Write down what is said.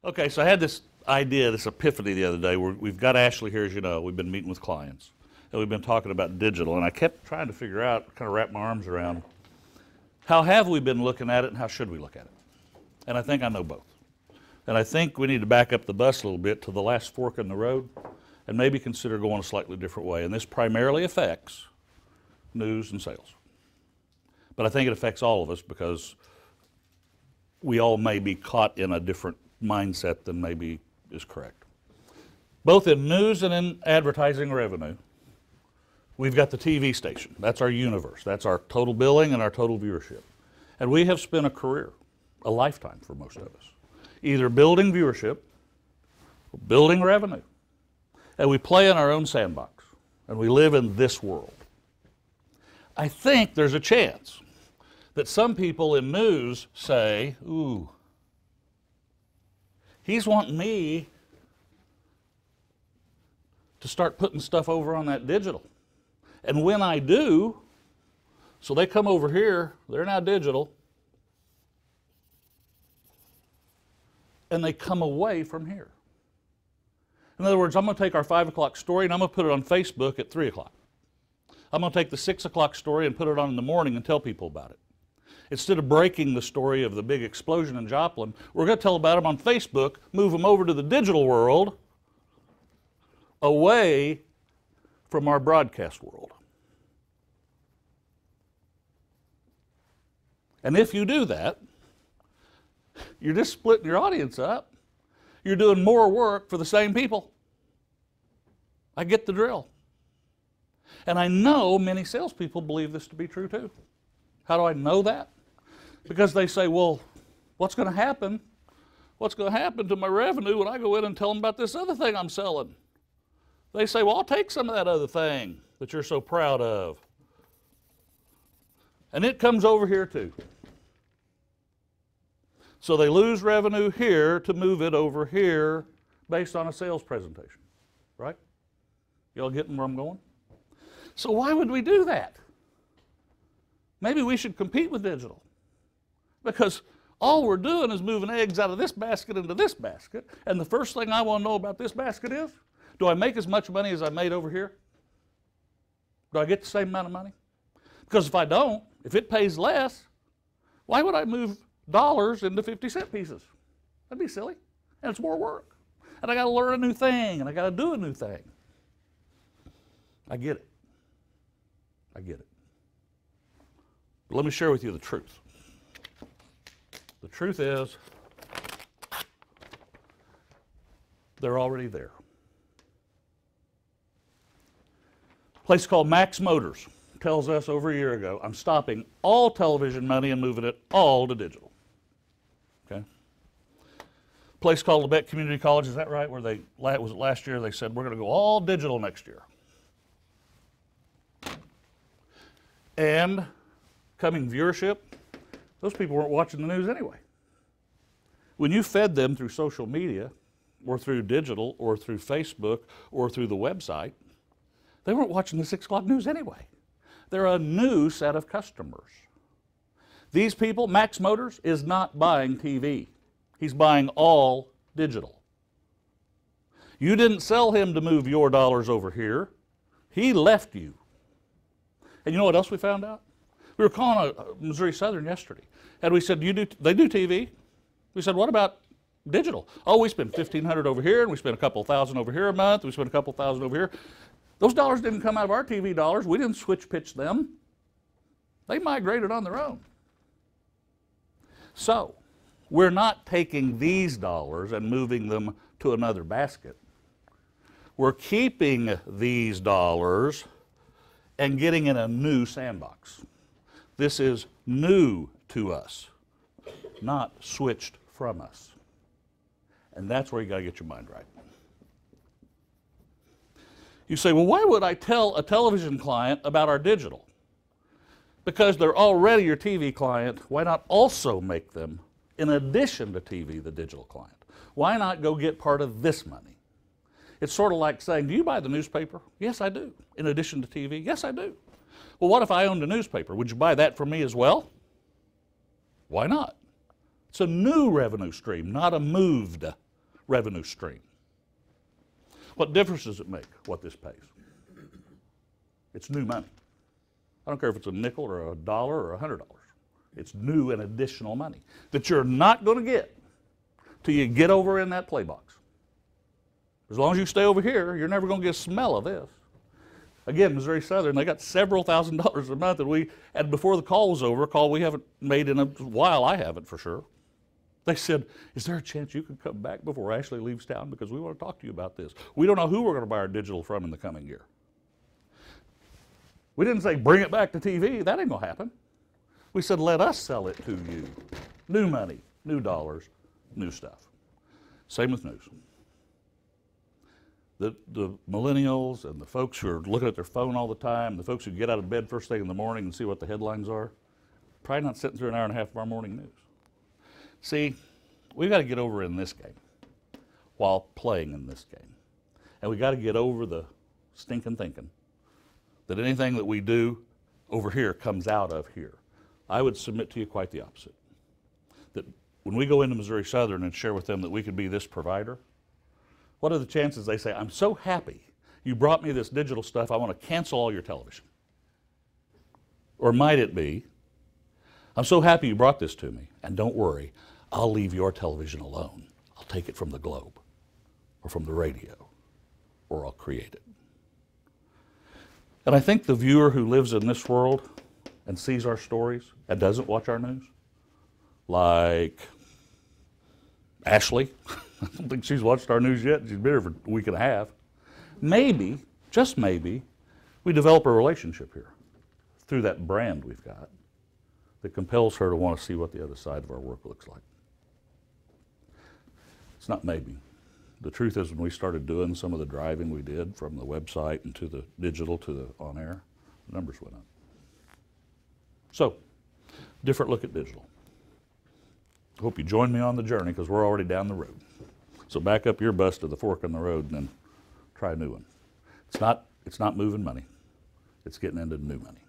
Okay, so I had this idea, this epiphany the other day. We've got Ashley here, as you know. We've been meeting with clients, and we've been talking about digital, and I kept trying to figure out, kind of wrap my arms around, how have we been looking at it and how should we look at it? And I think I know both. And I think we need to back up the bus a little bit to the last fork in the road and maybe consider going a slightly different way. And this primarily affects news and sales. But I think it affects all of us because we all may be caught in a different mindset than maybe is correct. Both in news and in advertising revenue, we've got the TV station. That's our universe. That's our total billing and our total viewership. And we have spent a career, a lifetime for most of us, either building viewership or building revenue. And we play in our own sandbox, and we live in this world. I think there's a chance that some people in news say, ooh, he's wanting me to start putting stuff over on that digital. And when I do, so they come over here, they're now digital, and they come away from here. In other words, I'm going to take our 5 o'clock story and I'm going to put it on Facebook at 3 o'clock. I'm going to take the 6 o'clock story and put it on in the morning and tell people about it. Instead of breaking the story of the big explosion in Joplin, we're going to tell about them on Facebook, move them over to the digital world, away from our broadcast world. And if you do that, you're just splitting your audience up. You're doing more work for the same people. I get the drill. And I know many salespeople believe this to be true too. How do I know that? Because they say, well, what's going to happen? What's going to happen to my revenue when I go in and tell them about this other thing I'm selling? They say, well, I'll take some of that other thing that you're so proud of. And it comes over here too. So they lose revenue here to move it over here based on a sales presentation, right? Y'all getting where I'm going? So why would we do that? Maybe we should compete with digital. Because all we're doing is moving eggs out of this basket into this basket, and the first thing I want to know about this basket is, do I make as much money as I made over here? Do I get the same amount of money? Because if I don't, if it pays less, why would I move dollars into 50-cent pieces? That'd be silly. And it's more work. And I got to learn a new thing, and I got to do a new thing. I get it. I get it. But let me share with you the truth. The truth is, they're already there. A place called Max Motors tells us over a year ago, I'm stopping all television money and moving it all to digital. Okay? A place called Labette Community College, is that right? Where they, was it last year, they said, we're going to go all digital next year. And coming viewership, those people weren't watching the news anyway. When you fed them through social media, or through digital, or through Facebook, or through the website, they weren't watching the 6 o'clock news anyway. They're a new set of customers. These people, Max Motors, is not buying TV. He's buying all digital. You didn't sell him to move your dollars over here. He left you. And you know what else we found out? We were calling a Missouri Southern yesterday, and we said, they do TV. We said, what about digital? Oh, we spend $1,500 over here, and we spend a couple thousand over here a month. We spend a couple thousand over here. Those dollars didn't come out of our TV dollars. We didn't switch pitch them. They migrated on their own. So, we're not taking these dollars and moving them to another basket. We're keeping these dollars and getting in a new sandbox. This is new to us, not switched from us. And that's where you got to get your mind right. You say, well, why would I tell a television client about our digital? Because they're already your TV client. Why not also make them, in addition to TV, the digital client? Why not go get part of this money? It's sort of like saying, do you buy the newspaper? Yes, I do. In addition to TV? Yes, I do. Well, what if I owned a newspaper? Would you buy that from me as well? Why not? It's a new revenue stream, not a moved revenue stream. What difference does it make what this pays? It's new money. I don't care if it's a nickel or $1 or $100. It's new and additional money that you're not going to get till you get over in that play box. As long as you stay over here, you're never going to get a smell of this. Again, Missouri Southern, they got several $1,000s a month, and before the call was over, a call we haven't made in a while, I haven't for sure. They said, is there a chance you could come back before Ashley leaves town because we want to talk to you about this? We don't know who we're going to buy our digital from in the coming year. We didn't say bring it back to TV. That ain't going to happen. We said let us sell it to you. New money, new dollars, new stuff. Same with news. The millennials and the folks who are looking at their phone all the time, the folks who get out of bed first thing in the morning and see what the headlines are, probably not sitting through an hour and a half of our morning news. See, we've got to get over in this game while playing in this game. And we've got to get over the stinking thinking that anything that we do over here comes out of here. I would submit to you quite the opposite. That when we go into Missouri Southern and share with them that we could be this provider, what are the chances they say, I'm so happy you brought me this digital stuff, I want to cancel all your television? Or might it be, I'm so happy you brought this to me, and don't worry, I'll leave your television alone. I'll take it from the Globe, or from the radio, or I'll create it. And I think the viewer who lives in this world and sees our stories and doesn't watch our news, like Ashley, I don't think she's watched our news yet. She's been here for a week and a half. Maybe, just maybe, we develop a relationship here through that brand we've got that compels her to want to see what the other side of our work looks like. It's not maybe. The truth is when we started doing some of the driving we did from the website and to the digital to the on-air, the numbers went up. So, different look at digital. I hope you join me on the journey because we're already down the road. So back up your bus to the fork in the road and then try a new one. It's not moving money. It's getting into new money.